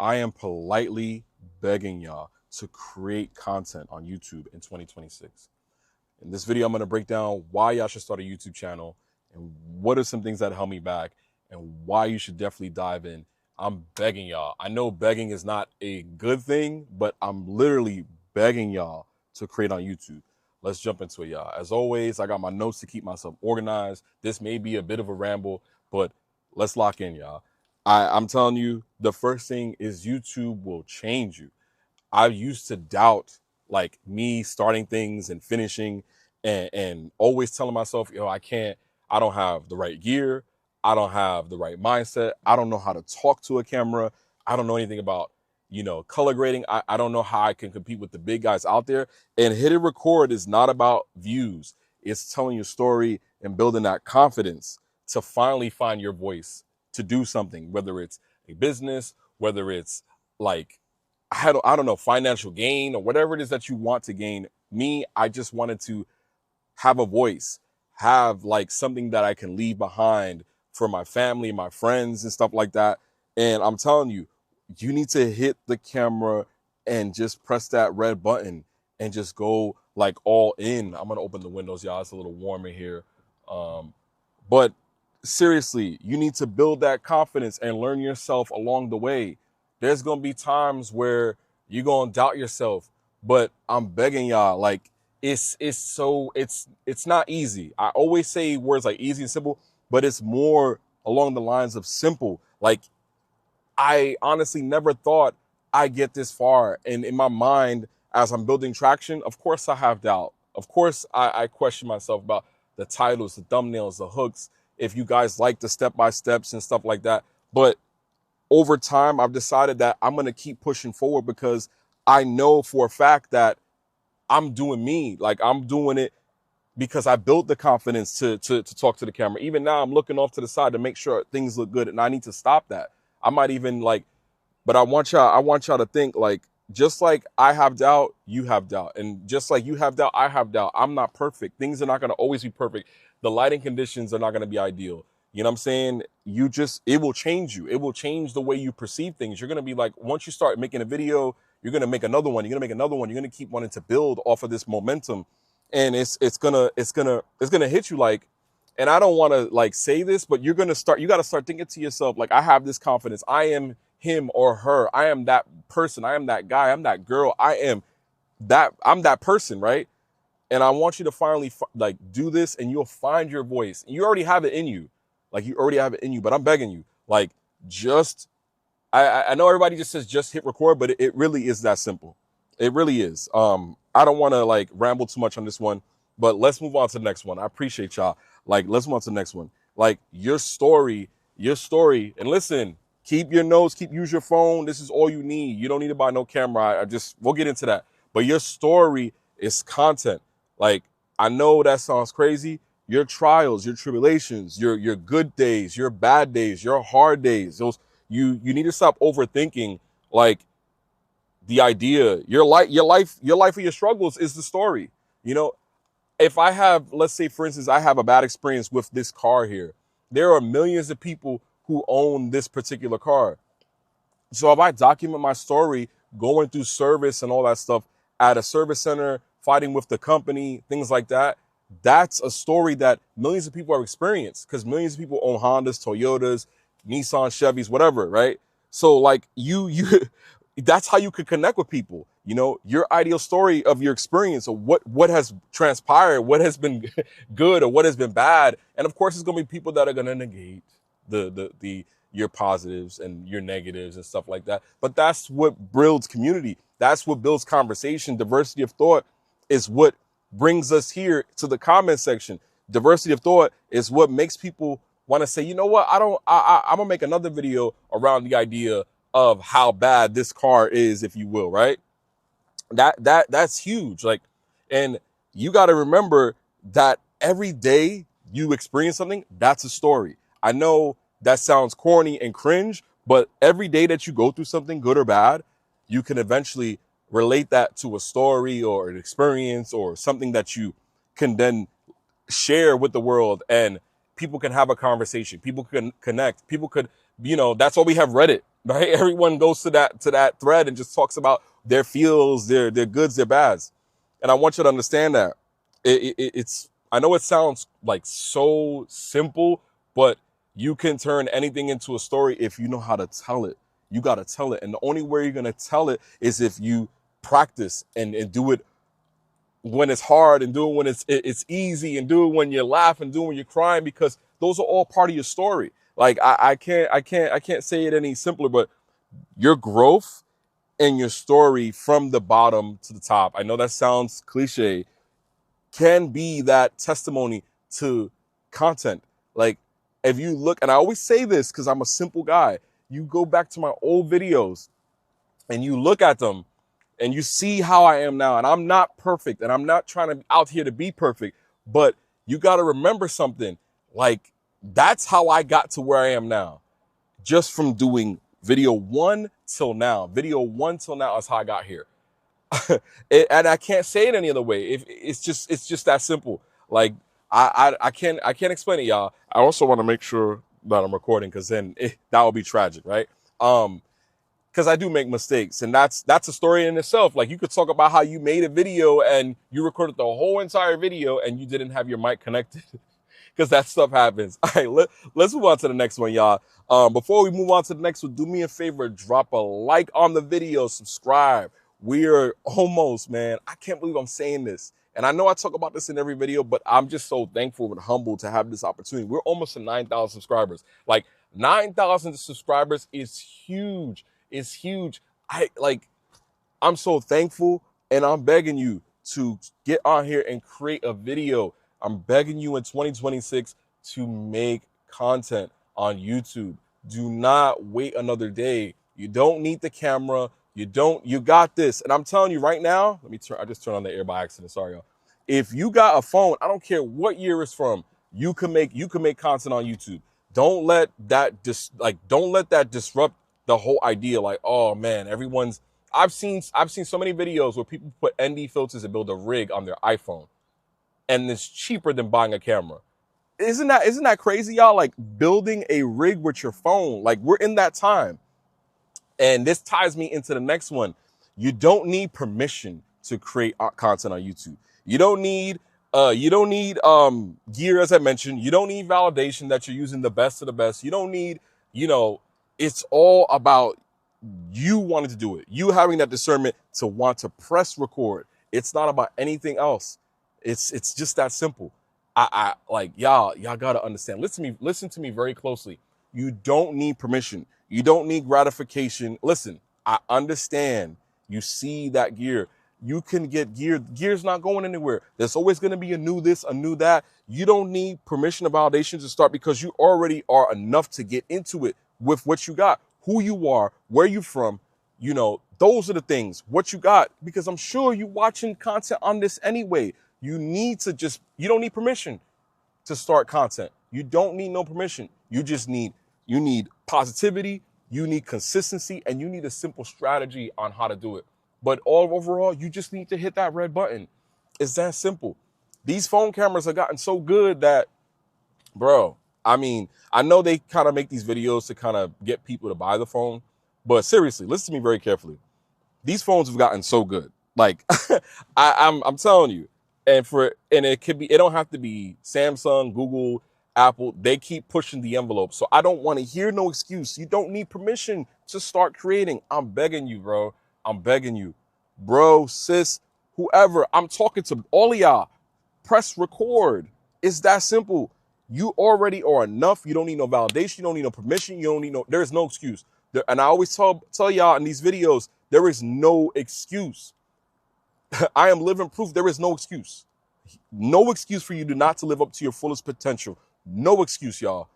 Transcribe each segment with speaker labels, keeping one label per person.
Speaker 1: I am politely begging y'all to create content on YouTube in 2026. In this video, I'm going to break down why y'all should start a YouTube channel and what are some things that held me back and why you should definitely dive in. I'm begging y'all. I know begging is not a good thing, but I'm literally begging y'all to create on YouTube. Let's jump into it, y'all. As always, I got my notes to keep myself organized. This may be a bit of a ramble, but let's lock in, y'all. I'm telling you, the first thing is YouTube will change you. I used to doubt like me starting things and finishing and always telling myself, yo, I don't have the right gear. I don't have the right mindset. I don't know how to talk to a camera. I don't know anything about, color grading. I don't know how I can compete with the big guys out there. And hitting record is not about views. It's telling your story and building that confidence to finally find your voice to do something, whether it's a business, whether it's like, I don't know, financial gain or whatever it is that you want to gain. Me, I just wanted to have a voice, have like something that I can leave behind for my family, my friends and stuff like that. And I'm telling you, you need to hit the camera and just press that red button and just go like all in. I'm going to open the windows, y'all. It's a little warmer here. But seriously, you need to build that confidence and learn yourself along the way. There's going to be times where you're going to doubt yourself, but I'm begging y'all, like it's not easy. I always say words like easy and simple, but it's more along the lines of simple. Like I honestly never thought I'd get this far. And in my mind, as I'm building traction, of course I have doubt. Of course I question myself about the titles, the thumbnails, the hooks, if you guys like the step-by-steps and stuff like that. But over time, I've decided that I'm going to keep pushing forward because I know for a fact that I'm doing me. Like I'm doing it because I built the confidence to talk to the camera. Even now, I'm looking off to the side to make sure things look good, and I need to stop that. I might even but I want y'all to think like, just like I have doubt, you have doubt. And just like you have doubt, I have doubt. I'm not perfect. Things are not going to always be perfect. The lighting conditions are not going to be ideal. You know what I'm saying? It will change you. It will change the way you perceive things. You're going to be like, once you start making a video, you're going to make another one. You're going to make another one. You're going to keep wanting to build off of this momentum. And it's going to hit you like, and I don't want to like say this, but you got to start thinking to yourself, like, I have this confidence. I am him or her. I am that person. I am that guy. I'm that girl. I'm that person. Right. And I want you to finally like do this and you'll find your voice. And you already have it in you. Like you already have it in you, but I'm begging you, like I know everybody just says, just hit record, but it really is that simple. It really is. I don't want to like ramble too much on this one, but let's move on to the next one. I appreciate y'all. Like, let's move on to the next one. Like your story, and listen, keep your notes, use your phone. This is all you need. You don't need to buy no camera. We'll get into that. But your story is content. Like, I know that sounds crazy. Your trials, your tribulations, your good days, your bad days, your hard days, those you need to stop overthinking like the idea. Your life of your struggles is the story. If I have, let's say for instance, I have a bad experience with this car here. There are millions of people who own this particular car. So if I document my story going through service and all that stuff at a service center, fighting with the company, things like that, that's a story that millions of people have experienced because millions of people own Hondas, Toyotas, Nissan, Chevys, whatever, right? So like you that's how you could connect with people. Your ideal story of your experience of what has transpired, what has been good or what has been bad. And of course, it's going to be people that are going to negate your positives and your negatives and stuff like that. But that's what builds community. That's what builds conversation. Diversity of thought is what brings us here to the comment section. Diversity of thought is what makes people want to say, you know what, I'm gonna make another video around the idea of how bad this car is, if you will, right? That's huge. Like, and you got to remember that every day you experience something, that's a story. I know that sounds corny and cringe, but every day that you go through something, good or bad, you can eventually relate that to a story or an experience or something that you can then share with the world, and people can have a conversation. People can connect. People could you know, that's why we have Reddit, right? Everyone goes to that thread and just talks about their feels, their goods, their bads. And I want you to understand that it's, I know it sounds like so simple, but you can turn anything into a story if you know how to tell it. You got to tell it. And the only way you're going to tell it is if you practice and do it when it's hard, and do it when it's easy, and do it when you laugh, and do it when you're crying, because those are all part of your story. Like I can't say it any simpler, but your growth and your story from the bottom to the top, I know that sounds cliche, can be that testimony to content. Like, if you look, and I always say this because I'm a simple guy, you go back to my old videos and you look at them and you see how I am now. And I'm not perfect, and I'm not trying to out here to be perfect, but you got to remember something. Like, that's how I got to where I am now, just from doing video one till now. Video one till now is how I got here. And I can't say it any other way. It's just that simple. Like, I can't explain it, y'all. I also want to make sure that I'm recording, because then that would be tragic, right? Because I do make mistakes, and that's a story in itself. Like, you could talk about how you made a video and you recorded the whole entire video and you didn't have your mic connected, because that stuff happens. All right, let's move on to the next one, y'all. Before we move on to the next one, do me a favor, drop a like on the video, subscribe. We're almost, man, I can't believe I'm saying this. And I know I talk about this in every video, but I'm just so thankful and humbled to have this opportunity. We're almost to 9,000 subscribers. Like, 9,000 subscribers is huge. It's huge. I'm so thankful, and I'm begging you to get on here and create a video. I'm begging you in 2026 to make content on YouTube. Do not wait another day. You don't need the camera. You got this. And I'm telling you right now, I just turned on the air by accident. Sorry, y'all. If you got a phone, I don't care what year it's from, you can make content on YouTube. Don't let that disrupt the whole idea. Like, oh man, I've seen so many videos where people put ND filters and build a rig on their iPhone, and it's cheaper than buying a camera. Isn't that crazy, y'all? Like, building a rig with your phone. Like, we're in that time. And this ties me into the next one. You don't need permission to create content on YouTube. You don't need gear, as I mentioned. You don't need validation that you're using the best of the best. You don't need, it's all about you wanting to do it. You having that discernment to want to press record. It's not about anything else. It's just that simple. I like, y'all gotta understand. Listen to me very closely. You don't need permission. You don't need gratification. Listen, I understand. You see that gear. You can get gear. Gear's not going anywhere. There's always going to be a new this, a new that. You don't need permission or validation to start, because you already are enough to get into it with what you got, who you are, where you from. Those are the things, what you got, because I'm sure you watching content on this anyway. You don't need permission to start content. You don't need no permission. You need positivity, you need consistency, and you need a simple strategy on how to do it. But overall, you just need to hit that red button. It's that simple. These phone cameras have gotten so good that, bro, I mean, I know they kind of make these videos to kind of get people to buy the phone, but seriously, listen to me very carefully. These phones have gotten so good. Like, I'm telling you, and it don't have to be Samsung, Google, Apple. They keep pushing the envelope. So I don't want to hear no excuse. You don't need permission to start creating. I'm begging you, bro. I'm begging you, bro, sis, whoever. I'm talking to all of y'all. Press record. It's that simple. You already are enough. You don't need no validation. You don't need no permission. There is no excuse. And I always tell y'all in these videos, there is no excuse. I am living proof there is no excuse. No excuse for you not to live up to your fullest potential. No excuse, y'all.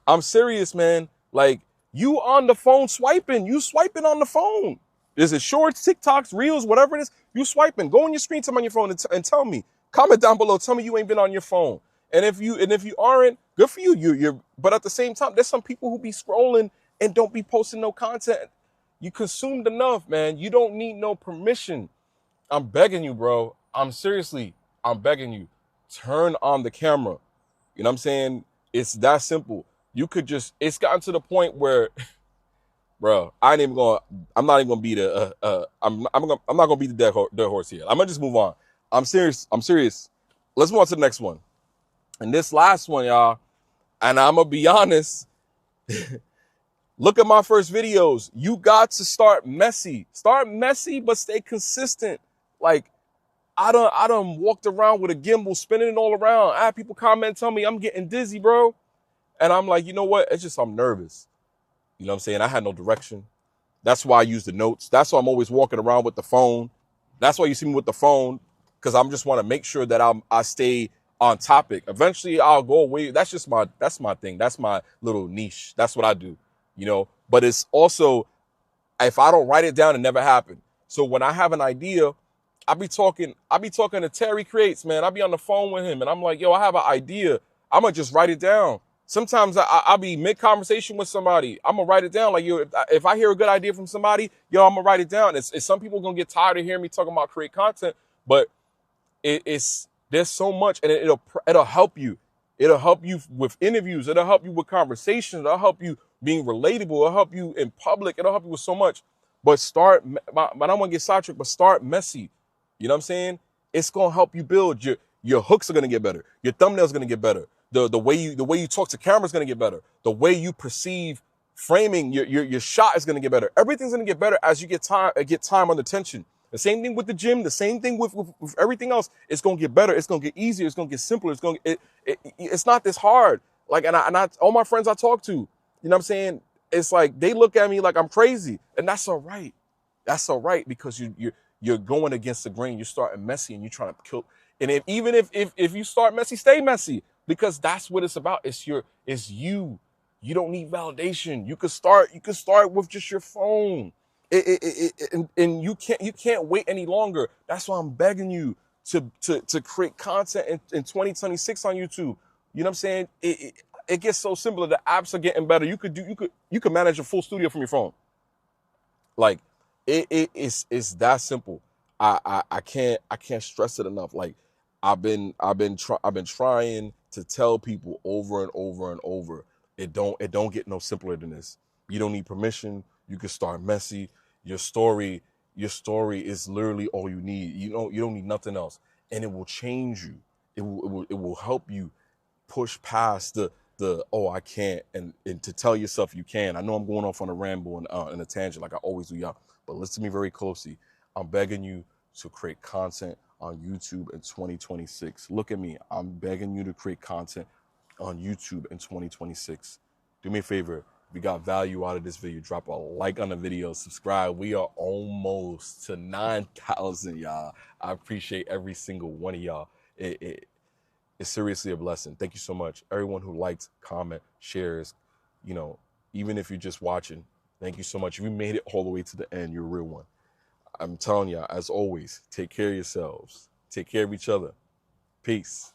Speaker 1: I'm serious, man. Like, you on the phone swiping. You swiping on the phone. Is it shorts, TikToks, Reels, whatever it is? You swiping. Go on your screen time on your phone and tell me. Comment down below. Tell me you ain't been on your phone. And if you aren't, good for you. But at the same time, there's some people who be scrolling and don't be posting no content. You consumed enough, man. You don't need no permission. I'm begging you, bro. I'm begging you. Turn on the camera. You know what I'm saying? It's that simple. you could just, it's gotten to the point where, bro, I'm not even gonna be the, I'm not gonna be the dead horse here. I'm gonna just move on. I'm serious. Let's move on to the next one. And this last one, y'all, and I'm gonna be honest, look at my first videos. You got to start messy. Start messy, but stay consistent. Like, I done walked around with a gimbal, spinning it all around. I had people comment, tell me I'm getting dizzy, bro. And I'm like, you know what? It's just I'm nervous. You know what I'm saying? I had no direction. That's why I use the notes. That's why I'm always walking around with the phone. That's why you see me with the phone, because I'm just want to make sure that I stay on topic. Eventually, I'll go away. That's my thing. That's my little niche. That's what I do, you know. But it's also, if I don't write it down, it never happened. So when I have an idea, I be talking to Terry Creates, man. I be on the phone with him, and I'm like, yo, I have an idea. I'm gonna just write it down. Sometimes I'll be mid-conversation with somebody. I'm going to write it down. Like, yo, if I hear a good idea from somebody, yo, I'm going to write it down. It's some people going to get tired of hearing me talking about create content, but there's so much, and it'll help you. It'll help you with interviews. It'll help you with conversations. It'll help you being relatable. It'll help you in public. It'll help you with so much. But I don't want to get sidetracked, but start messy. You know what I'm saying? It's going to help you build. Your hooks are going to get better. Your thumbnails are going to get better. The way you talk to camera is going to get better. The way you perceive framing your shot is going to get better. Everything's going to get better as you get time under tension. The same thing with the gym. The same thing with everything else. It's going to get better. It's going to get easier. It's going to get simpler. It's not this hard. Like, and all my friends I talk to, you know what I'm saying? It's like they look at me like I'm crazy, and that's all right. That's all right, because you're going against the grain. You're starting messy, and you're trying to kill. And even if you start messy, stay messy. Because that's what it's about. It's you. You don't need validation. You could start with just your phone. And you can't wait any longer. That's why I'm begging you to create content in 2026 on YouTube. You know what I'm saying? It gets so simple. The apps are getting better. You could manage a full studio from your phone. Like, it's that simple. I can't stress it enough. Like, I've been trying to tell people over and over and over, it don't get no simpler than this. You don't need permission. You can start messy. Your story is literally all you need. You don't need nothing else, and it will change you. It will help you push past the oh, I can't, and to tell yourself you can. I know I'm going off on a ramble and a tangent like I always do, y'all, but listen to me very closely. I'm begging you to create content on YouTube in 2026. Look at me. I'm begging you to create content on YouTube in 2026. Do me a favor. If you got value out of this video, drop a like on the video, subscribe. We are almost to 9,000, y'all. I appreciate every single one of y'all. It's seriously a blessing. Thank you so much. Everyone who likes, comment, shares, you know, even if you're just watching, thank you so much. If you made it all the way to the end, you're a real one. I'm telling y'all, as always, take care of yourselves. Take care of each other. Peace.